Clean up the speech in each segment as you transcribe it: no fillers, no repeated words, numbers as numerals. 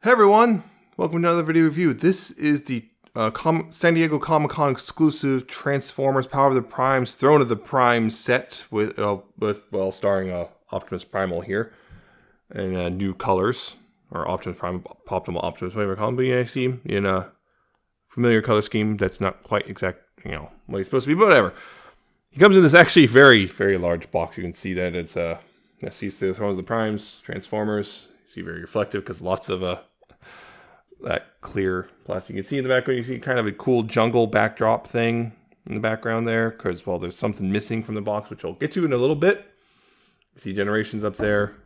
Hey everyone, welcome to another video review. This is the San Diego Comic-Con exclusive Transformers Power of the Primes Throne of the Primes set with starring Optimus Primal here and new colors, or Optimus Prime, Optimal Optimus, whatever you call him. But yeah, I see him in a familiar color scheme that's not quite exact, what he's supposed to be, but whatever. He comes in this actually very, very large box. You can see that it's the Throne of the Primes, Transformers. You see very reflective because lots of that clear plastic. You can see in the background, you see kind of a cool jungle backdrop thing in the background there, because, well, there's something missing from the box, which I'll get to in a little bit. You see Generations up there.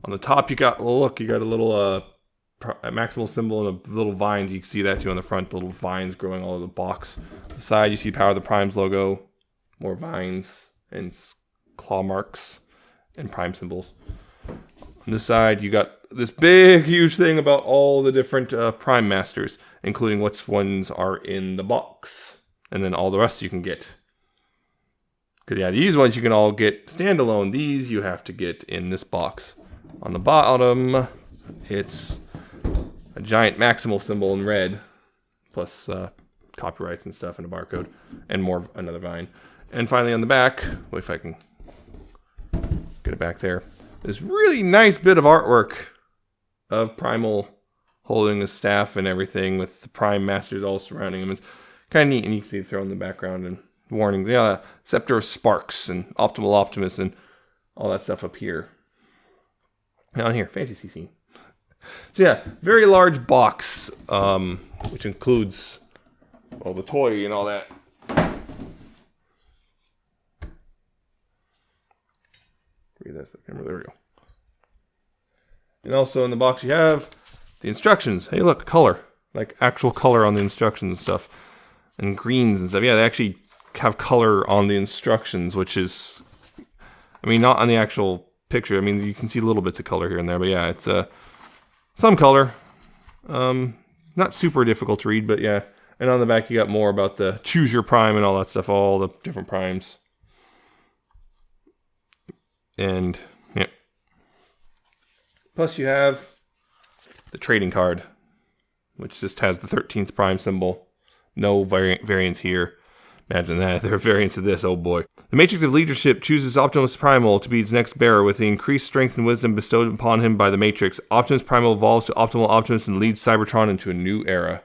On the top, you got a little maximal symbol and a little vines. You can see that too on the front, the little vines growing all over the box. On the side, you see Power of the Primes logo, more vines and claw marks and prime symbols. On this side, you got this big, huge thing about all the different Prime Masters, including which ones are in the box. And then all the rest you can get. Because, yeah, these ones you can all get standalone. These you have to get in this box. On the bottom, it's a giant maximal symbol in red, plus copyrights and stuff and a barcode, and another vine. And finally on the back, if I can get it back there, this really nice bit of artwork of Primal holding his staff and everything with the Prime Masters all surrounding him. It's kind of neat, and you can see it thrown in the background and warnings. Yeah, Scepter of Sparks and Optimal Optimus and all that stuff up here. Down here, fantasy scene. So yeah, very large box, which includes, well, the toy and all that. That's the camera. There we go. And also in the box you have the instructions. Hey, look, color, like actual color on the instructions and stuff, and greens and stuff. Yeah, they actually have color on the instructions, which is, I mean, not on the actual picture. I mean, you can see little bits of color here and there, but yeah, it's some color. Not super difficult to read, but yeah. And on the back you got more about the choose your prime and all that stuff, all the different primes. And yeah, plus you have the trading card, which just has the 13th prime symbol. No variants here. Imagine that. There are variants of this, oh boy. The Matrix of Leadership chooses Optimus Primal to be its next bearer. With the increased strength and wisdom bestowed upon him by the Matrix, Optimus Primal evolves to Optimal Optimus and leads Cybertron into a new era.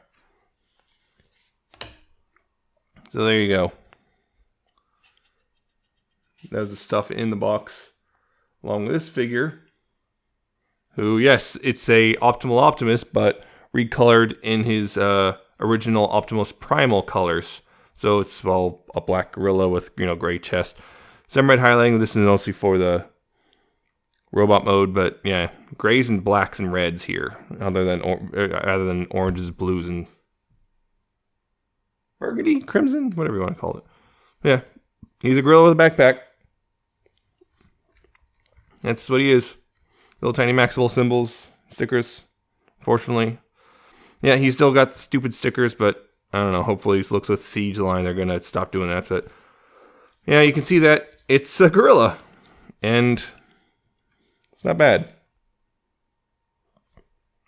So there you go. There's the stuff in the box. Along with this figure, who, yes, it's a Optimal Optimus, but recolored in his original Optimus Primal colors. So it's, well, a black gorilla with, gray chest. Some red highlighting. This is mostly for the robot mode, but yeah, grays and blacks and reds here, other than oranges, blues, and burgundy, crimson, whatever you want to call it. Yeah, he's a gorilla with a backpack. That's what he is. Little tiny maximal symbols, stickers, unfortunately. Yeah, he's still got stupid stickers, but I don't know. Hopefully he looks with Siege line. They're going to stop doing that. But yeah, you can see that it's a gorilla. And it's not bad.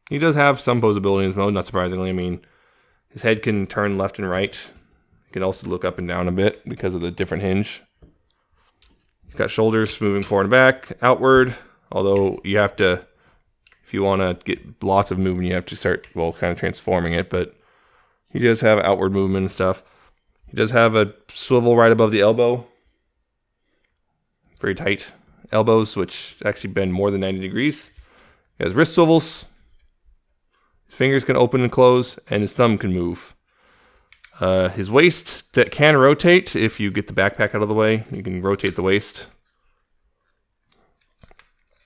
He does have some posability in his mode, not surprisingly. I mean, his head can turn left and right. He can also look up and down a bit because of the different hinge. He's got shoulders moving forward and back, outward. Although you have to, if you want to get lots of movement, you have to start, well, kind of transforming it. But he does have outward movement and stuff. He does have a swivel right above the elbow. Very tight elbows, which actually bend more than 90 degrees. He has wrist swivels. His fingers can open and close, and his thumb can move. His waist that can rotate if you get the backpack out of the way. You can rotate the waist.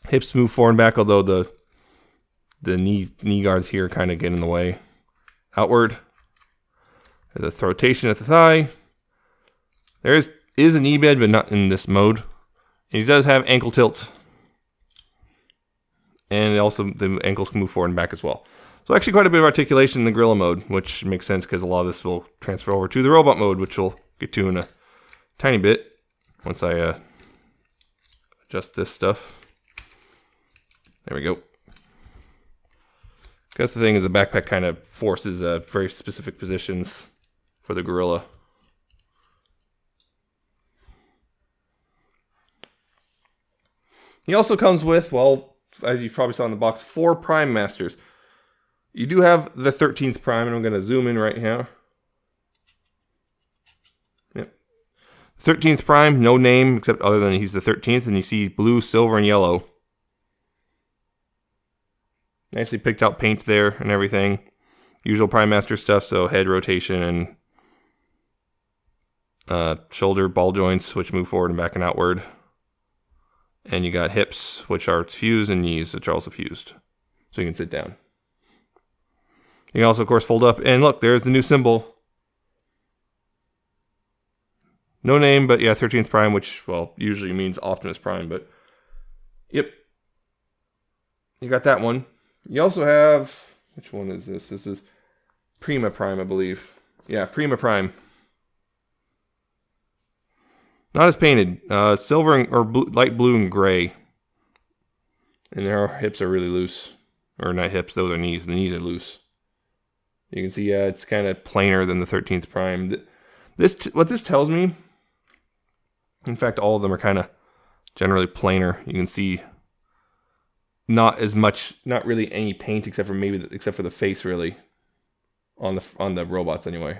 Hips move forward and back, although the knee guards here kind of get in the way. Outward. There's a rotation at the thigh. There is a knee bend, but not in this mode. And he does have ankle tilt. And also the ankles can move forward and back as well. So actually quite a bit of articulation in the gorilla mode, which makes sense because a lot of this will transfer over to the robot mode, which we'll get to in a tiny bit once I adjust this stuff. There we go. Because the thing is, the backpack kind of forces very specific positions for the gorilla. He also comes with, well, as you probably saw in the box, 4 Prime Masters. You do have the 13th Prime, and I'm going to zoom in right here. Yep. 13th Prime, no name, except other than he's the 13th, and you see blue, silver, and yellow. Nicely picked out paint there and everything. Usual Prime Master stuff, so head rotation and shoulder ball joints, which move forward and back and outward. And you got hips, which are fused, and knees, which are also fused. So you can sit down. You can also, of course, fold up. And look, there's the new symbol. No name, but yeah, 13th Prime, which, well, usually means Optimus Prime, but yep. You got that one. You also have, which one is this? This is Prima Prime, I believe. Yeah, Prima Prime. Not as painted. Silver or light blue and gray. And their hips are really loose. Or not hips, those are knees. The knees are loose. You can see, yeah, it's kind of plainer than the 13th Prime. What this tells me, in fact, all of them are kind of generally plainer. You can see not as much, not really any paint except for the face, really, on the robots anyway.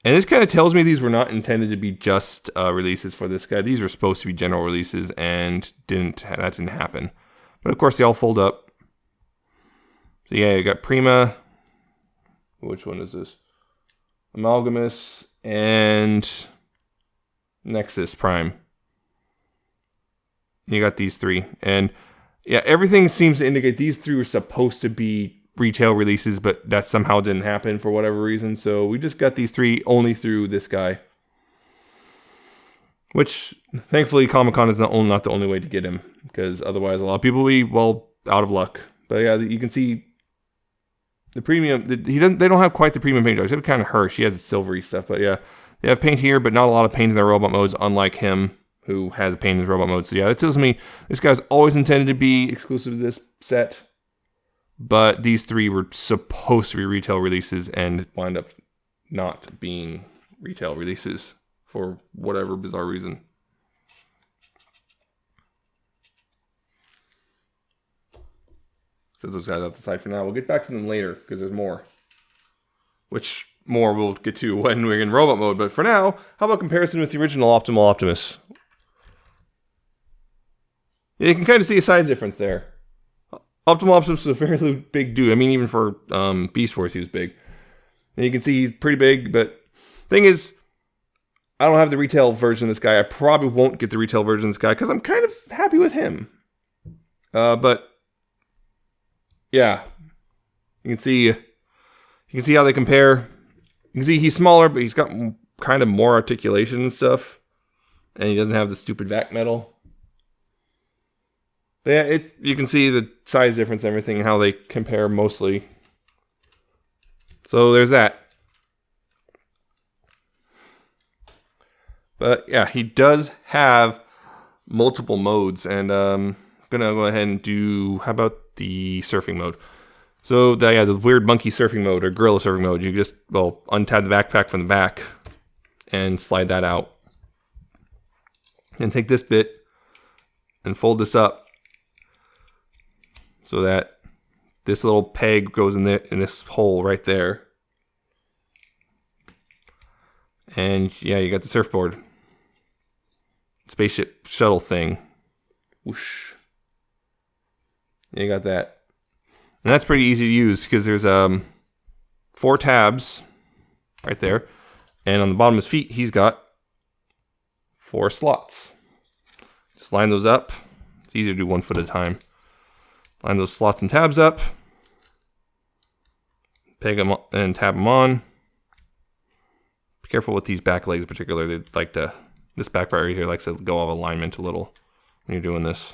And this kind of tells me these were not intended to be just releases for this guy. These were supposed to be general releases, and that didn't happen. But of course, they all fold up. So yeah, you got Prima. Which one is this? Amalgamus and Nexus Prime. You got these 3, and yeah, everything seems to indicate these 3 were supposed to be retail releases, but that somehow didn't happen for whatever reason. So we just got these 3 only through this guy, which thankfully Comic-Con is not the only way to get him, because otherwise a lot of people will be, well, out of luck. But yeah, you can see the premium. They don't have quite the premium paint jobs. It's kind of her. She has the silvery stuff, but yeah, they have paint here, but not a lot of paint in their robot modes, unlike him, who has paint in his robot mode. So yeah, that tells me this guy's always intended to be exclusive to this set. But these 3 were supposed to be retail releases and wind up not being retail releases for whatever bizarre reason. So those guys off the side for now. We'll get back to them later because there's more. Which more we'll get to when we're in robot mode. But for now, how about comparison with the original Optimal Optimus? Yeah, you can kind of see a size difference there. Optimal Optimus is a fairly big dude. I mean, even for Beast Force, he was big. And you can see he's pretty big, but thing is, I don't have the retail version of this guy. I probably won't get the retail version of this guy because I'm kind of happy with him. But yeah, you can see how they compare. You can see he's smaller, but he's got kind of more articulation and stuff, and he doesn't have the stupid vac metal. But yeah, you can see the size difference and everything and how they compare mostly. So there's that. But yeah, he does have multiple modes, and I'm gonna go ahead and do, how about the surfing mode? So the weird monkey surfing mode or gorilla surfing mode, you just, well, untab the backpack from the back and slide that out. And take this bit and fold this up so that this little peg goes in this hole right there. And yeah, you got the surfboard. Spaceship shuttle thing. Whoosh. You got that. And that's pretty easy to use because there's 4 tabs right there. And on the bottom of his feet, he's got 4 slots. Just line those up. It's easier to do one foot at a time. Line those slots and tabs up. Peg them and tab them on. Be careful with these back legs in particular. They like to, this back part right here likes to go off alignment a little when you're doing this.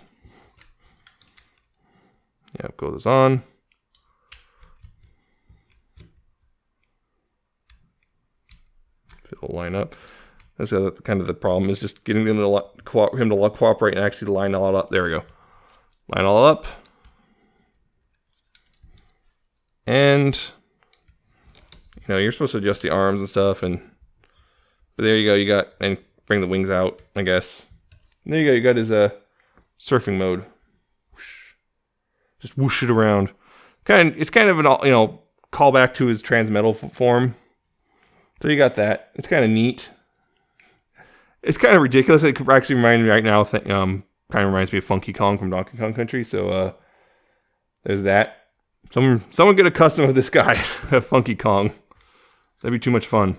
Yeah, go those on. It'll line up. That's kind of the problem, is just getting them to cooperate and actually line all up. There we go. Line all up. And you know, you're supposed to adjust the arms and stuff, but there you go. You got, and bring the wings out, I guess. And there you go. You got his surfing mode. Whoosh. Just whoosh it around. It's kind of an, you know, callback to his transmetal form. So you got that. It's kind of neat. It's kind of ridiculous. It could actually remind me right now. Kind of reminds me of Funky Kong from Donkey Kong Country. So there's that. Someone get accustomed to this guy, Funky Kong. That'd be too much fun.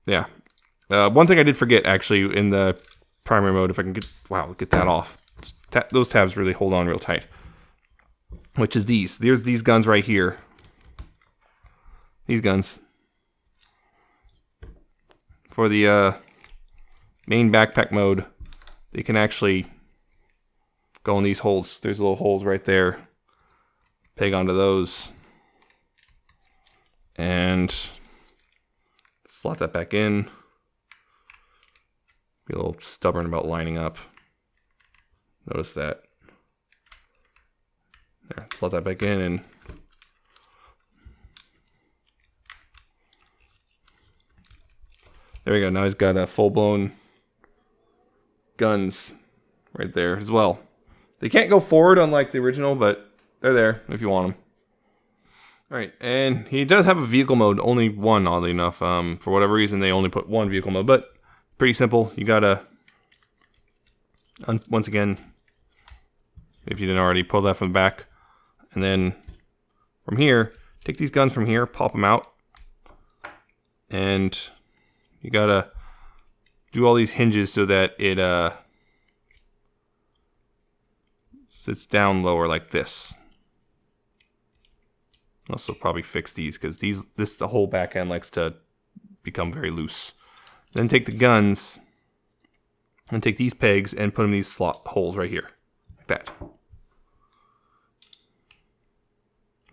Yeah. One thing I did forget actually in the primary mode, if I can get that off. Those tabs really hold on real tight. Which is these. There's these guns right here. These guns. For the main backpack mode, they can actually go in these holes. There's little holes right there. Peg onto those. And slot that back in. Be a little stubborn about lining up. Notice that. There, slot that back in and there we go. Now he's got a full-blown guns right there as well. They can't go forward unlike the original, but they're there if you want them. All right, and he does have a vehicle mode, only one, oddly enough. For whatever reason, they only put one vehicle mode, but pretty simple. You gotta, once again, if you didn't already, pull that from the back. And then from here, take these guns from here, pop them out. And you gotta do all these hinges so that it sits down lower like this. Also probably fix these because the whole back end likes to become very loose. Then take the guns and take these pegs and put them in these slot holes right here, like that.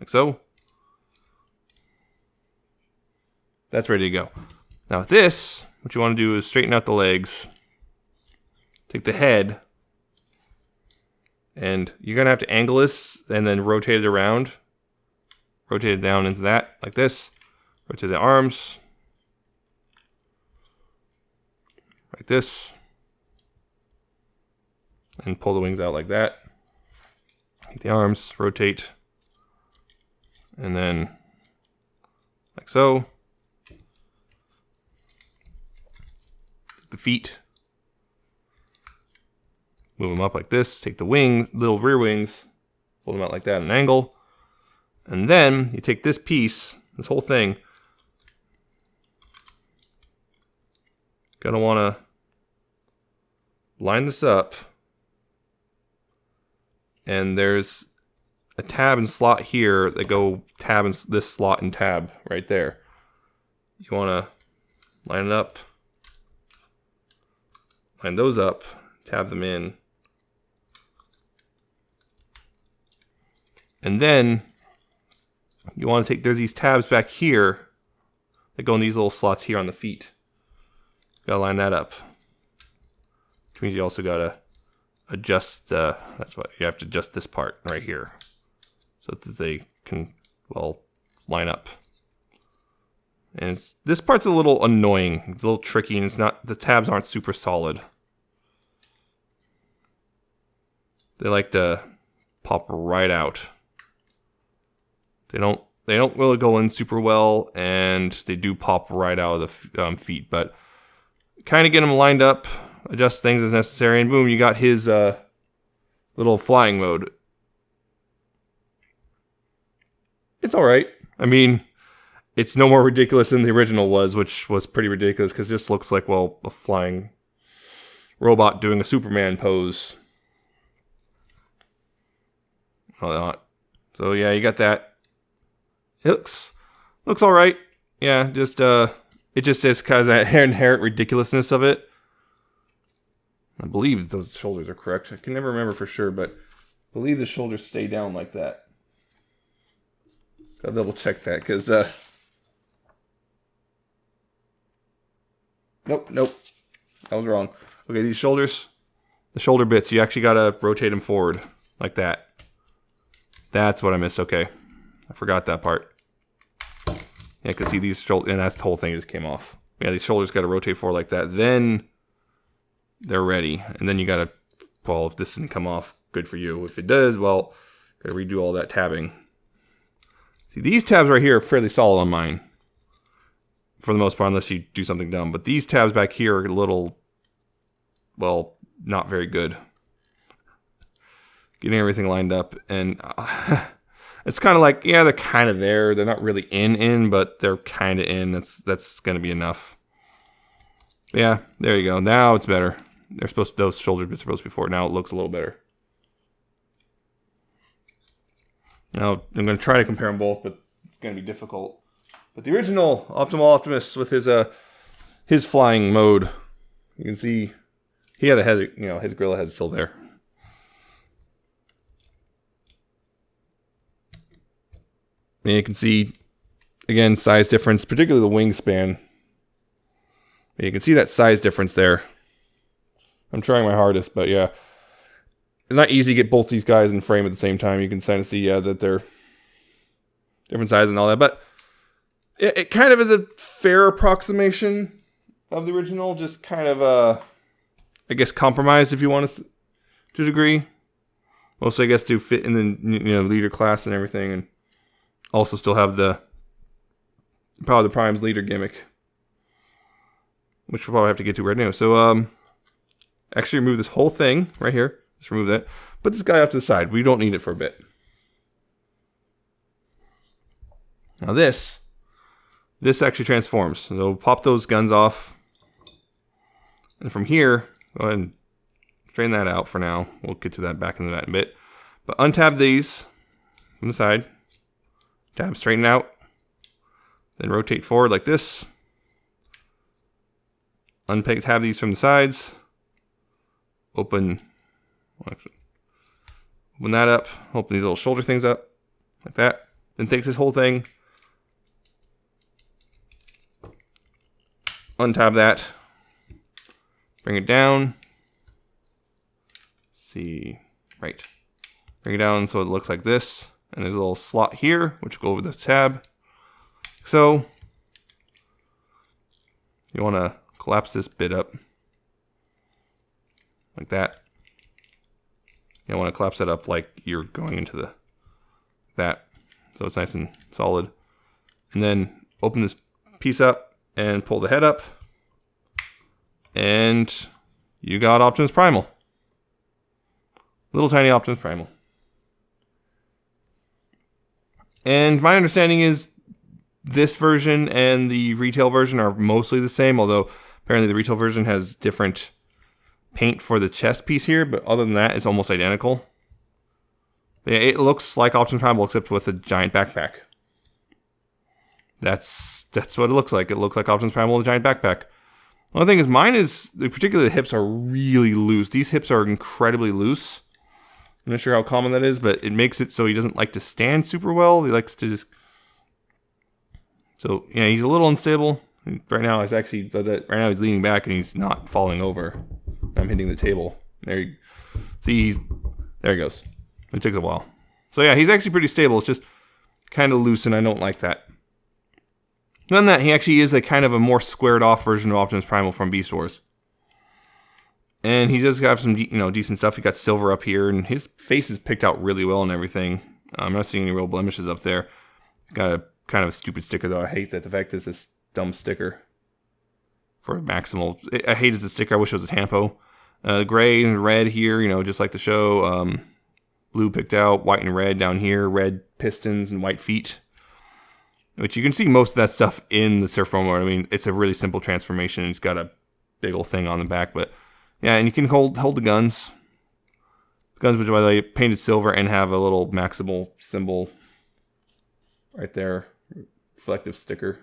Like so. That's ready to go. Now with this, what you want to do is straighten out the legs. Take the head. And you're going to have to angle this and then rotate it around. Rotate it down into that, like this. Rotate the arms. Like this. And pull the wings out like that. Take the arms, rotate. And then, like so. The feet. Move them up like this. Take the wings, little rear wings. Fold them out like that at an angle. And then you take this piece, this whole thing. Gonna want to line this up. And there's a tab and slot here that go tab and this slot and tab right there. You want to line it up. Line those up. Tab them in. And then you want to take, there's these tabs back here that go in these little slots here on the feet. Gotta line that up. Which means you also gotta adjust, that's what, you have to adjust this part right here. So that they can, well, line up. And this part's a little annoying, it's a little tricky, and it's not, the tabs aren't super solid. They like to pop right out. They don't really go in super well, and they do pop right out of the feet. But kind of get them lined up, adjust things as necessary, and boom, you got his little flying mode. It's all right. I mean, it's no more ridiculous than the original was, which was pretty ridiculous because it just looks like, well, a flying robot doing a Superman pose. So yeah, you got that. It looks all right. Yeah, just it just is kind of that inherent ridiculousness of it. I believe those shoulders are correct. I can never remember for sure, but I believe the shoulders stay down like that. Gotta double check that because nope, that was wrong. Okay, these shoulders, the shoulder bits, you actually gotta rotate them forward like that. That's what I missed. Okay. I forgot that part. Yeah, because see these shoulders, and that's the whole thing just came off. Yeah, these shoulders got to rotate forward like that. Then they're ready. And then you got to, well, if this didn't come off, good for you. If it does, well, got to redo all that tabbing. See, these tabs right here are fairly solid on mine. For the most part, unless you do something dumb. But these tabs back here are a little, well, not very good. Getting everything lined up. And it's kind of like, yeah, they're kind of there. They're not really in, but they're kind of in. That's going to be enough. Yeah, there you go. Now it's better. They're supposed to, those shoulder bits are supposed to be forward. Now it looks a little better. Now, I'm going to try to compare them both, but it's going to be difficult. But the original Optimal Optimus with his flying mode, you can see he had a head, you know, his gorilla head's still there. And you can see, again, size difference, particularly the wingspan. And you can see that size difference there. I'm trying my hardest, but yeah. It's not easy to get both these guys in frame at the same time. You can kind of see, yeah, that they're different sizes and all that. But it kind of is a fair approximation of the original. Just kind of, I guess, compromised if you want to a degree. Also, I guess, to fit in the leader class and everything. And also still have the Power of the Prime's leader gimmick. Which we'll probably have to get to right now. So, actually remove this whole thing right here. Just remove that. Put this guy off to the side. We don't need it for a bit. Now this actually transforms. So pop those guns off. And from here, go ahead and straighten that out for now. We'll get to that back into that in a bit. But untab these from the side. Tab, straighten out. Then rotate forward like this. Tab these from the sides. Open that up. Open these little shoulder things up. Like that. Then take this whole thing. Untab that. Bring it down. Let's see. Right. Bring it down so it looks like this. And there's a little slot here, which will go over this tab. So, you want to collapse this bit up. Like that. You want to collapse that up like you're going into that. So it's nice and solid. And then open this piece up and pull the head up. And you got Optimus Primal. Little tiny Optimus Primal. And my understanding is this version and the retail version are mostly the same, although apparently the retail version has different paint for the chest piece here, but other than that, it's almost identical. Yeah, it looks like Optimus Primal except with a giant backpack. That's what it looks like. It looks like Optimus Primal with a giant backpack. The only thing is, mine is, particularly the hips are really loose. These hips are incredibly loose. I'm not sure how common that is, but it makes it so he doesn't like to stand super well. He likes to just... So, yeah, he's a little unstable. Right now, he's actually... Right now, he's leaning back and he's not falling over. I'm hitting the table. There you see, there he goes. It takes a while. So yeah, he's actually pretty stable. It's just kind of loose, and I don't like that. Other than that, he actually is a kind of a more squared off version of Optimus Primal from Beast Wars. And he does have some decent stuff. He got silver up here, and his face is picked out really well and everything. I'm not seeing any real blemishes up there. He's got a kind of a stupid sticker though. I hate that the fact is this dumb sticker for Maximal. I hate the sticker. I wish it was a tampo. Gray and red here, just like the show. Blue picked out, white and red down here, red pistons and white feet. Which you can see most of that stuff in the Surf Pro mode. I mean, it's a really simple transformation. It's got a big old thing on the back, but yeah, and you can hold the guns. The guns, which by the way, painted silver and have a little Maximal symbol right there, reflective sticker.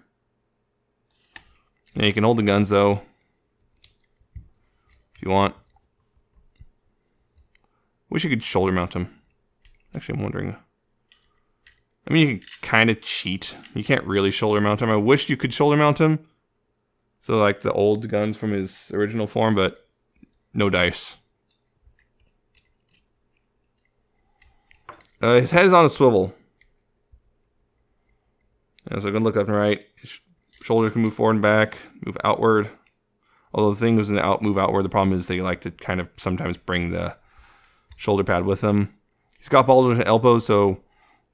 And you can hold the guns though, if you want. Wish you could shoulder mount them. Actually, I'm wondering. I mean, you can kind of cheat. You can't really shoulder mount him. I wish you could shoulder mount him. So like the old guns from his original form, but no dice. His head is on a swivel. And so I can look up and right. His shoulders can move forward and back, move outward. Although the thing was in the move outward, the problem is they like to kind of sometimes bring the shoulder pad with them. He's got ball joint elbows, so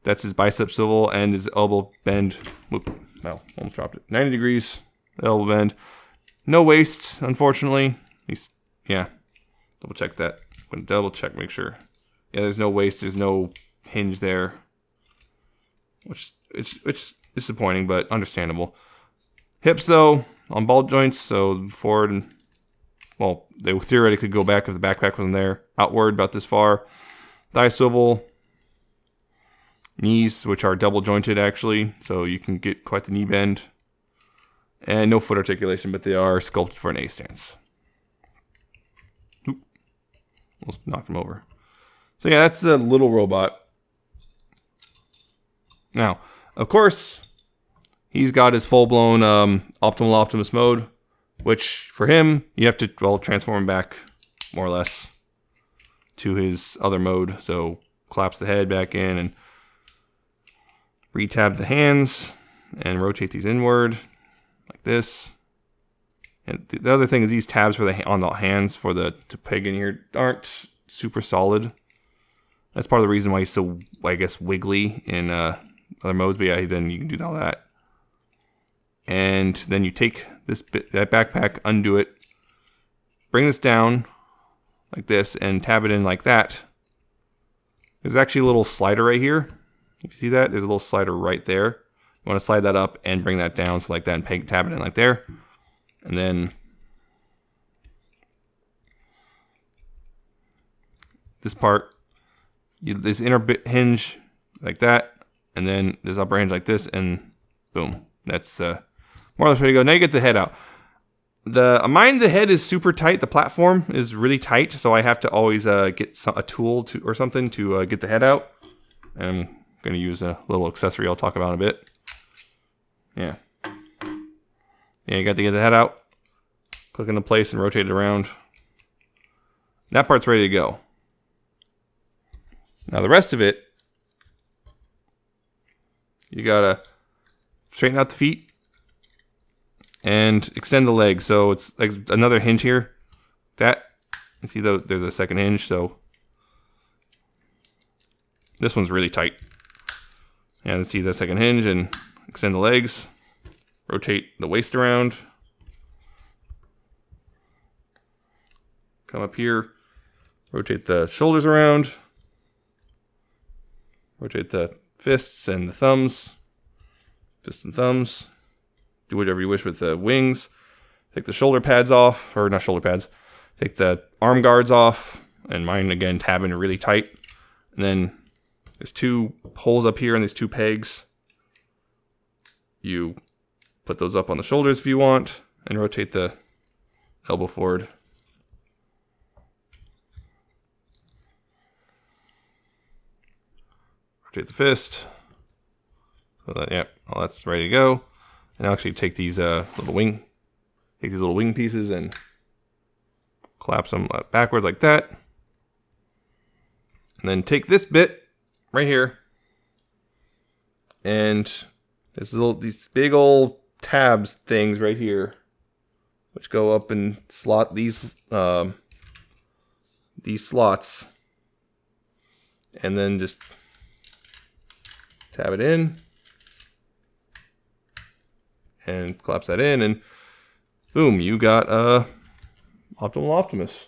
that's his bicep swivel and his elbow bend. Whoop, no, almost dropped it. 90 degrees, elbow bend. No waist, unfortunately. Yeah, double check that. I'm gonna double check, make sure. Yeah, there's no waist, there's no hinge there, which is disappointing, but understandable. Hips though, on ball joints, so forward and, well, they theoretically could go back if the backpack wasn't there. Outward about this far. Thigh swivel. Knees, which are double jointed actually, so you can get quite the knee bend. And no foot articulation, but they are sculpted for an A stance. Oop. Almost knocked him over. So yeah, that's the little robot. Now, of course, he's got his full-blown Optimal Optimus mode, which for him, you have to, well, transform him back, more or less, to his other mode. So collapse the head back in and retab the hands and rotate these inward like this. And the other thing is these tabs for on the hands for the to peg in here aren't super solid. That's part of the reason why he's so, I guess, wiggly in other modes. But yeah, then you can do all that. And then you take this bit, that backpack, undo it, bring this down like this, and tab it in like that. There's actually a little slider right here. If you see that, there's a little slider right there. You want to slide that up and bring that down, so like that, and tab it in like there. And then this part, this inner bit hinge like that, and then this upper hinge like this, and boom. That's more or less ready to go. Now you get the head out. Mine, the head is super tight. The platform is really tight, so I have to always get a tool or something to get the head out. And I'm going to use a little accessory I'll talk about in a bit. Yeah. Yeah, you got to get the head out. Click into place and rotate it around. That part's ready to go. Now the rest of it, you got to straighten out the feet and extend the legs. So it's like another hinge here. That, you see there's a second hinge, so this one's really tight. And see the second hinge and extend the legs. Rotate the waist around. Come up here. Rotate the shoulders around. Rotate the fists and the thumbs. Fists and thumbs. Do whatever you wish with the wings. Take the shoulder pads off, or not shoulder pads. Take the arm guards off, and mine again tab in really tight. And then there's two holes up here and these two pegs. You put those up on the shoulders if you want, and rotate the elbow forward. Rotate the fist. So that, yeah, well, that's ready to go. And I'll actually take these little wing pieces and collapse them backwards like that. And then take this bit right here, and there's these big old tabs things right here, which go up and slot these slots, and then just tab it in and collapse that in, and boom, you got Optimal Optimus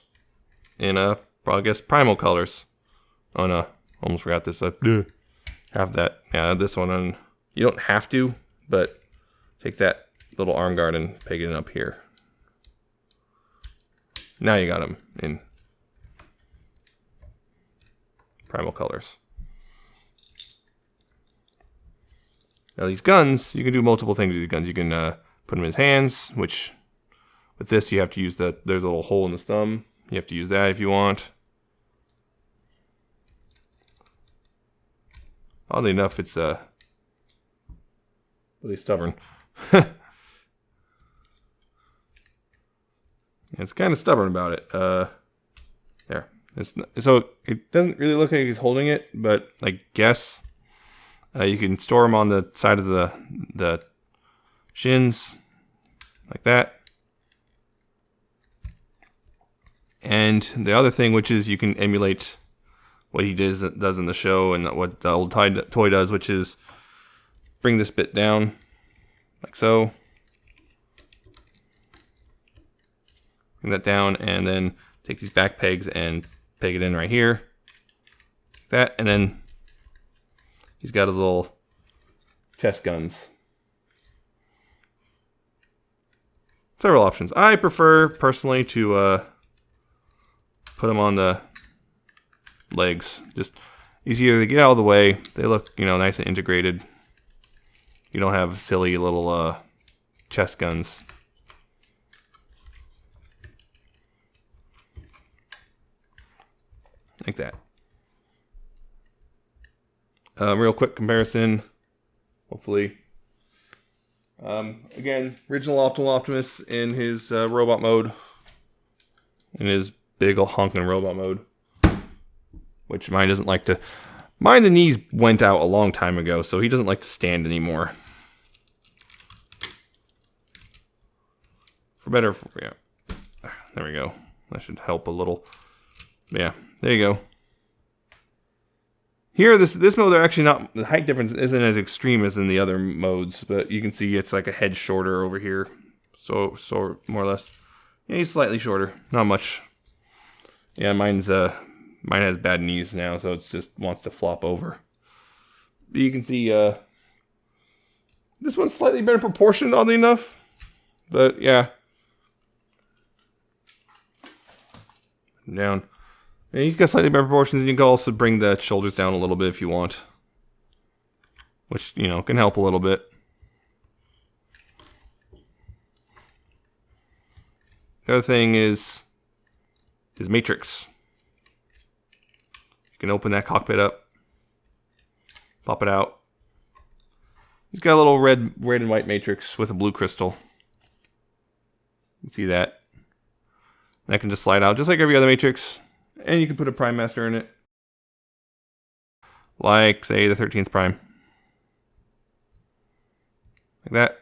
in I guess primal colors. Oh no, almost forgot this. Have that. Yeah, this one, and you don't have to, but take that little arm guard and peg it up here. Now you got them in primal colors. Now these guns, you can do multiple things with the guns. You can put them in his hands, which with this you have to use there's a little hole in his thumb. You have to use that if you want. Oddly enough, it's really stubborn. It's kind of stubborn about it. There, So it doesn't really look like he's holding it, but I guess you can store him on the side of the shins, like that. And the other thing, which is you can emulate what he does in the show and what the old toy does, which is bring this bit down, like so. Bring that down, and then take these back pegs and peg it in right here. Like that, and then he's got his little chest guns. Several options. I prefer, personally, to put them on the legs. Just easier to get out of the way. They look, nice and integrated. You don't have silly little chest guns. Like that. Real quick comparison, hopefully. Again, original Optimal Optimus in his robot mode. In his big ol' honking robot mode. Which mine doesn't like to... Mine, the knees went out a long time ago, so he doesn't like to stand anymore. For better... Yeah. There we go. That should help a little. Yeah, there you go. Here, this mode, they're actually not... The height difference isn't as extreme as in the other modes, but you can see it's like a head shorter over here. So more or less. Yeah, he's slightly shorter. Not much. Yeah, mine has bad knees now, so it just wants to flop over. But you can see this one's slightly better proportioned, oddly enough. But yeah. Down. And he's got slightly better proportions, and you can also bring the shoulders down a little bit if you want. Which, can help a little bit. The other thing is his matrix. You can open that cockpit up. Pop it out. He's got a little red and white matrix with a blue crystal. You can see that. That can just slide out just like every other matrix. And you can put a Prime Master in it. Like, say, the 13th Prime. Like that.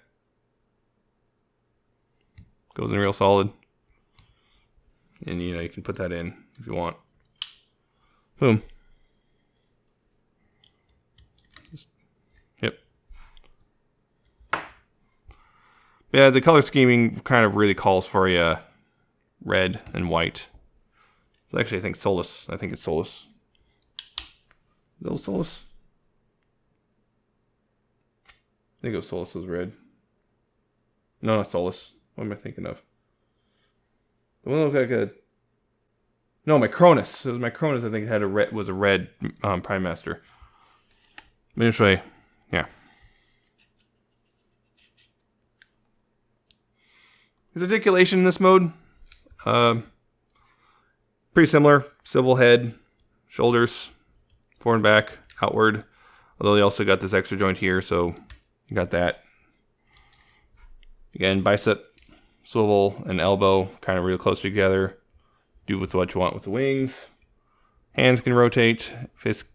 Goes in real solid. And, you can put that in if you want. Boom. Yep. Yeah, the color scheming kind of really calls for a red and white. Actually, I think Solus. I think it's Solus. Little Solus. I think it was Solus was red. No, not Solus. What am I thinking of? The one that looked like a... No, my Cronus. It was my Cronus. I think it had was a red Prime Master. Let me show you. Yeah. His articulation in this mode. Pretty similar. Swivel head, shoulders, forward and back, outward. Although he also got this extra joint here, so you got that. Again, bicep, swivel, and elbow kind of real close together. Do with what you want with the wings. Hands can rotate. Fist,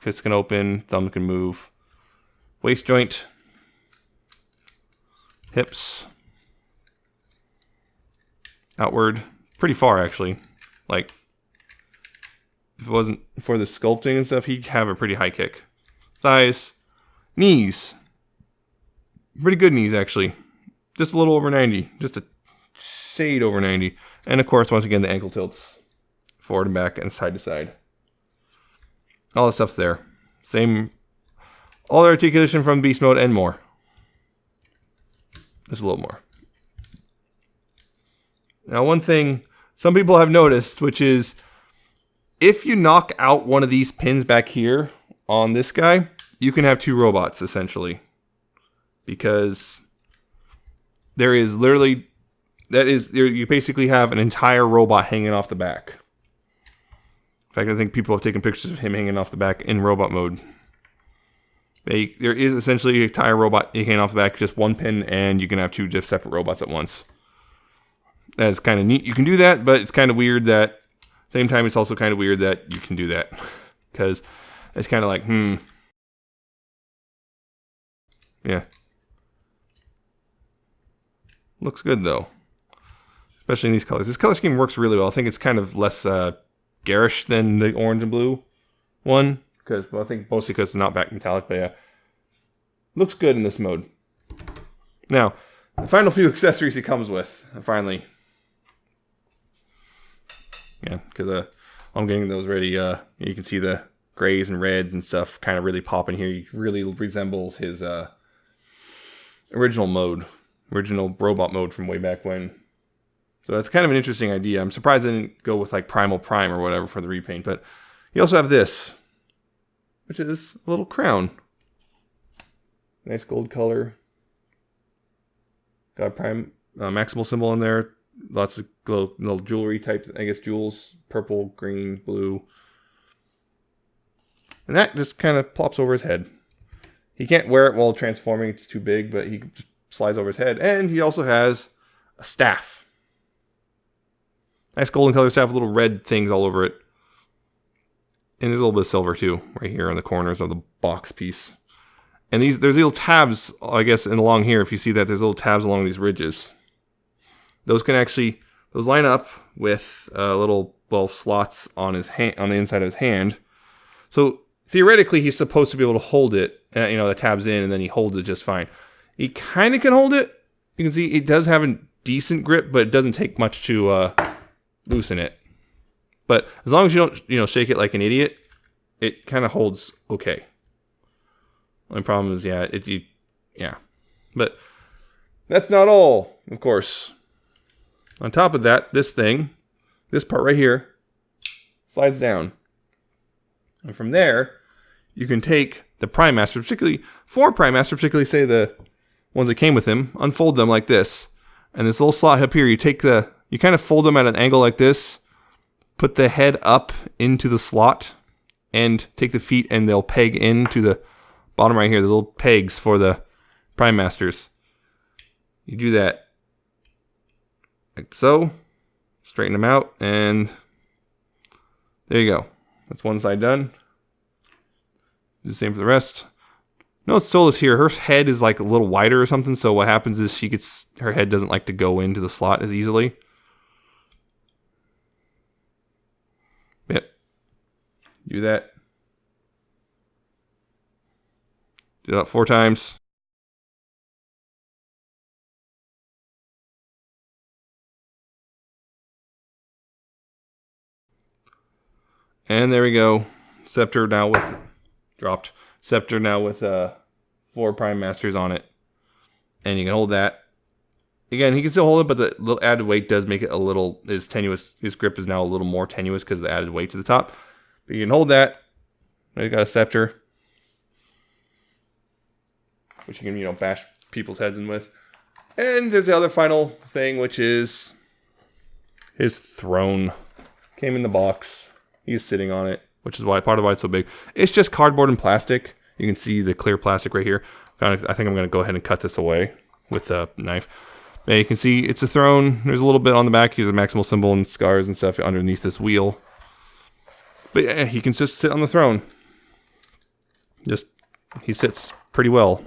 fist can open. Thumb can move. Waist joint. Hips. Outward. Pretty far, actually. Like, if it wasn't for the sculpting and stuff, he'd have a pretty high kick. Thighs. Knees. Pretty good knees, actually. Just a little over 90. Just a shade over 90. And, of course, once again, the ankle tilts. Forward and back and side to side. All the stuff's there. Same. All the articulation from beast mode and more. Just a little more. Now, one thing some people have noticed, which is if you knock out one of these pins back here on this guy, you can have two robots, essentially. Because there is literally, you basically have an entire robot hanging off the back. In fact, I think people have taken pictures of him hanging off the back in robot mode. There is essentially a entire robot hanging off the back, just one pin, and you can have two separate robots at once. That's kind of neat. You can do that, but it's kind of weird that Same time, it's also kind of weird that you can do that. Because it's kind of like, Yeah. Looks good, though. Especially in these colors. This color scheme works really well. I think it's kind of less garish than the orange and blue one. Because, well, I think mostly because it's not back metallic, but yeah. Looks good in this mode. Now, the final few accessories it comes with, finally. Yeah, because I'm getting those ready. You can see the grays and reds and stuff kind of really popping here. He really resembles his original mode, original robot mode from way back when. So that's kind of an interesting idea. I'm surprised they didn't go with like Primal Prime or whatever for the repaint. But you also have this, which is a little crown. Nice gold color. Got a Prime Maximal symbol in there. Lots of little jewelry type, I guess jewels. Purple, green, blue. And that just kind of plops over his head. He can't wear it while transforming. It's too big, but he just slides over his head. And he also has a staff. Nice golden color staff with little red things all over it. And there's a little bit of silver too, right here on the corners of the box piece. And there's little tabs, I guess, along here. If you see that, there's little tabs along these ridges. Those line up with little slots on his hand, on the inside of his hand. So theoretically, he's supposed to be able to hold it. The tab's in, and then he holds it just fine. He kind of can hold it. You can see it does have a decent grip, but it doesn't take much to loosen it. But as long as you don't, shake it like an idiot, it kind of holds okay. Only problem is, But that's not all, of course. On top of that, this part right here, slides down. And from there, you can take the Prime Master, particularly say the ones that came with him, unfold them like this. And this little slot up here, you kind of fold them at an angle like this, put the head up into the slot, and take the feet and they'll peg into the bottom right here, the little pegs for the Prime Masters. You do that like so, straighten them out, and there you go. That's one side done. Do the same for the rest. Notice Solace here, her head is like a little wider or something, so what happens is her head doesn't like to go into the slot as easily. Yep. Do that. Do that 4 times. And there we go. Scepter now with dropped. Scepter now with 4 Prime Masters on it. And you can hold that. Again, he can still hold it, but the little added weight does make it a little tenuous. His grip is now a little more tenuous because of the added weight to the top. But you can hold that. Now you got a scepter, which you can, bash people's heads in with. And there's the other final thing, which is his throne. Came in the box. He's sitting on it, which is part of why it's so big. It's just cardboard and plastic. You can see the clear plastic right here. I think I'm going to go ahead and cut this away with a knife. Now you can see it's a throne. There's a little bit on the back. Here's a Maximal symbol and scars and stuff underneath this wheel. But yeah, he can just sit on the throne. He sits pretty well.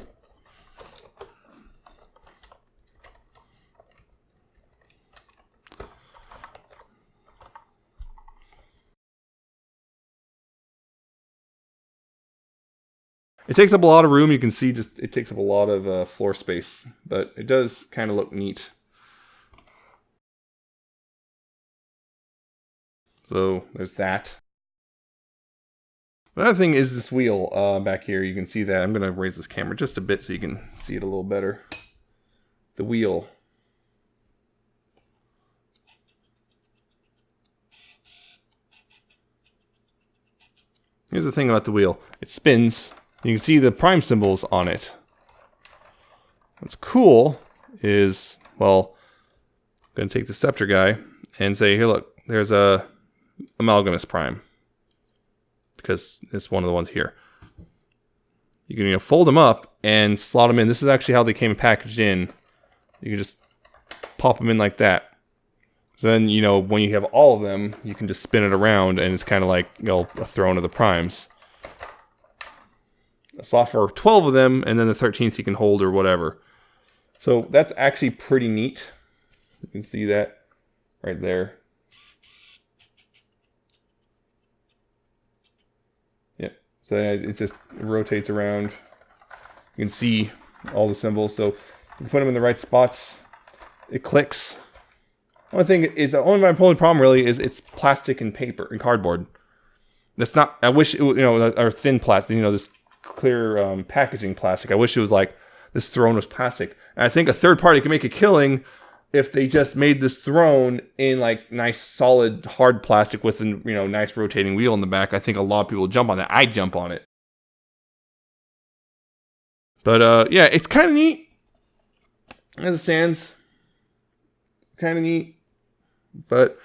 It takes up a lot of room. You can see it takes up a lot of floor space, but it does kind of look neat. So there's that. Another thing is this wheel back here. You can see that. I'm going to raise this camera just a bit so you can see it a little better. The wheel. Here's the thing about the wheel. It spins. You can see the Prime symbols on it. What's cool is, I'm going to take the Scepter guy and say, here, look, there's a Amalgamous Prime. Because it's one of the ones here. You can fold them up and slot them in. This is actually how they came packaged in. You can just pop them in like that. So then, you know, when you have all of them, you can just spin it around, and it's kind of like, you know, a throne of the primes. A slot for 12 of them, and then the 13th you can hold or whatever. So that's actually pretty neat. You can see that right there. Yep. So it just rotates around. You can see all the symbols. So you can put them in the right spots. It clicks. Only thing is, the only problem really is it's plastic and paper and cardboard. That's not. I wish it, you know, or thin plastic. You know, this clear packaging plastic. I wish it was like this throne was plastic. And I think a third party could make a killing if they just made this throne in like nice solid hard plastic with a, you know, nice rotating wheel in the back. I think a lot of people would jump on that. I'd jump on it. But yeah, it's kind of neat as it stands. Kind of neat. But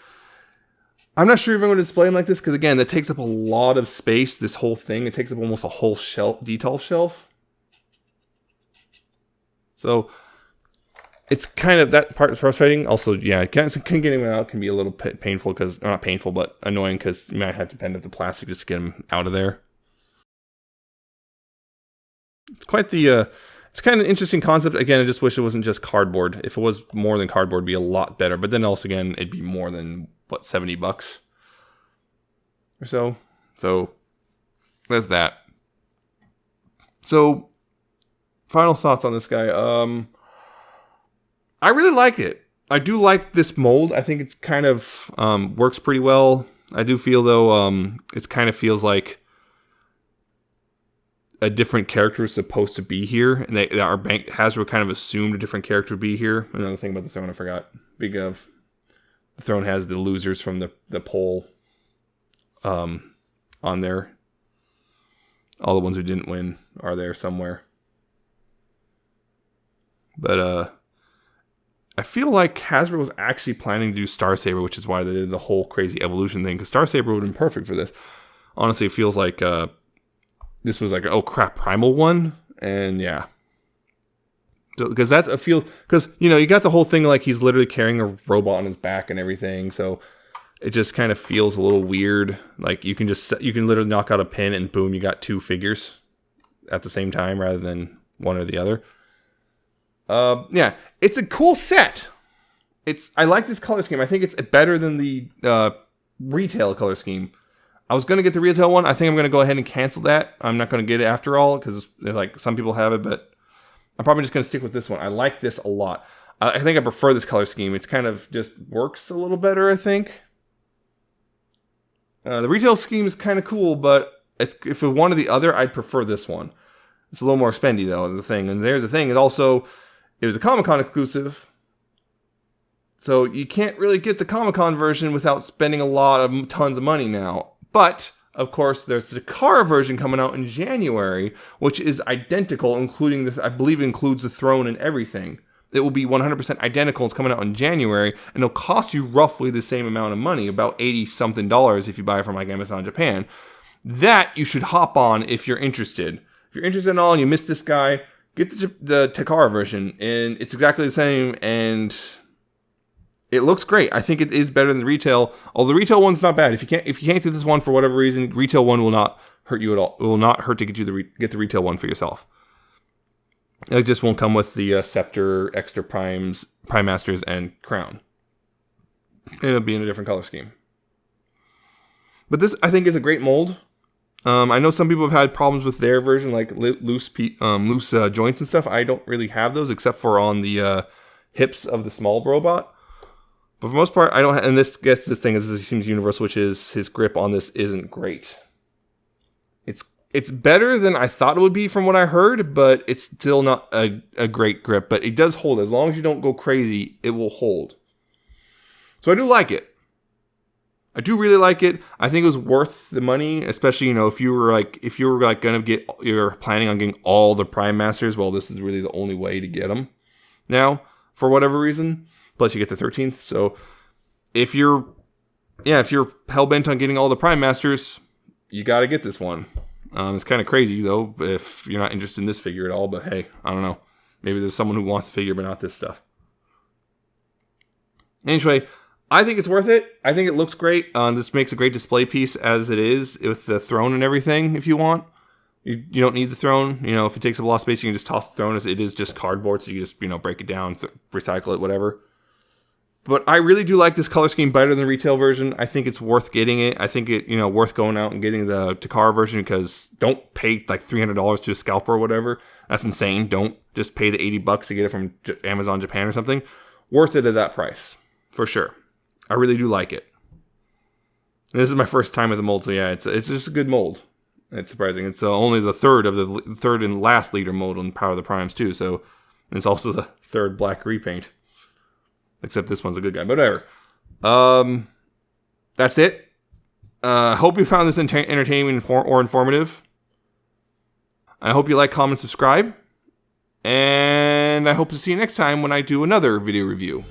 I'm not sure if I'm going to display them like this, because again, that takes up a lot of space. This whole thing, it takes up almost a whole shelf, detail shelf. So it's kind of, that part is frustrating. Also, yeah, getting them out can be a little painful, because, not painful, but annoying, because you might have to bend up the plastic just to get them out of there. It's quite the, it's kind of an interesting concept. Again, I just wish it wasn't just cardboard. If it was more than cardboard, it'd be a lot better. But then also, again, it'd be more than, what, $70 or so. So there's that. So final thoughts on this guy. I really like it. I do like this mold. I think it's kind of works pretty well. I do feel though it kind of feels like a different character is supposed to be here, and our bank Hasbro kind of assumed a different character would be here. Another thing about the throne I forgot. Big of the throne has the losers from the poll on there. All the ones who didn't win are there somewhere. But I feel like Hasbro was actually planning to do Star Saber, which is why they did the whole crazy evolution thing, because Star Saber would have been perfect for this. Honestly, it feels like this was like, oh crap, Primal one, and yeah. Because that's a feel, because, you know, you got the whole thing like he's literally carrying a robot on his back and everything, so it just kind of feels a little weird. Like you can literally knock out a pin and boom, you got two figures at the same time rather than one or the other. Yeah, it's a cool set. I like this color scheme. I think it's better than the retail color scheme. I was going to get the retail one. I think I'm going to go ahead and cancel that. I'm not going to get it after all, because like some people have it, but I'm probably just going to stick with this one. I like this a lot. I think I prefer this color scheme. It's kind of just works a little better, I think. The retail scheme is kind of cool, but if it one or the other, I'd prefer this one. It's a little more spendy, though, is the thing. And there's the thing. It was a Comic-Con exclusive. So you can't really get the Comic-Con version without spending tons of money now. But, of course, there's the Takara version coming out in January, which is identical, including this, I believe it includes the throne and everything. It will be 100% identical. It's coming out in January, and it'll cost you roughly the same amount of money, about $80-something if you buy it from like Amazon Japan. That you should hop on if you're interested. If you're interested at all and you missed this guy, get the Takara version, and it's exactly the same, and it looks great. I think it is better than the retail. Although the retail one's not bad. If you can't get this one for whatever reason, retail one will not hurt you at all. It will not hurt to get the retail one for yourself. It just won't come with the Scepter, Extra Primes, Prime Masters, and Crown. It'll be in a different color scheme. But this, I think, is a great mold. I know some people have had problems with their version, like loose joints and stuff. I don't really have those, except for on the hips of the small robot. But for the most part, I don't. And this gets this thing, as it seems universal, which is his grip on this isn't great. It's better than I thought it would be from what I heard, but it's still not a great grip. But it does hold. As long as you don't go crazy, it will hold. So I do like it. I do really like it. I think it was worth the money, especially, you know, if you were you're planning on getting all the Prime Masters. Well, this is really the only way to get them now, for whatever reason. Plus, you get the 13th. So, if you're hell bent on getting all the Prime Masters, you got to get this one. It's kind of crazy though if you're not interested in this figure at all. But hey, I don't know. Maybe there's someone who wants the figure, but not this stuff. Anyway, I think it's worth it. I think it looks great. This makes a great display piece as it is with the throne and everything. If you want, you don't need the throne. You know, if it takes up a lot of space, you can just toss the throne. As it is just cardboard, so you just break it down, recycle it, whatever. But I really do like this color scheme better than the retail version. I think it's worth getting it. I think it worth going out and getting the Takara version, because don't pay like $300 to a scalper or whatever. That's insane. Don't just pay the $80 to get it from Amazon Japan or something. Worth it at that price for sure. I really do like it. And this is my first time with the mold, so yeah, it's just a good mold. It's surprising. It's only the third and last leader mold on Power of the Primes too. So it's also the third black repaint. Except this one's a good guy, but whatever. That's it. Hope you found this entertaining or informative. I hope you like, comment, subscribe. And I hope to see you next time when I do another video review.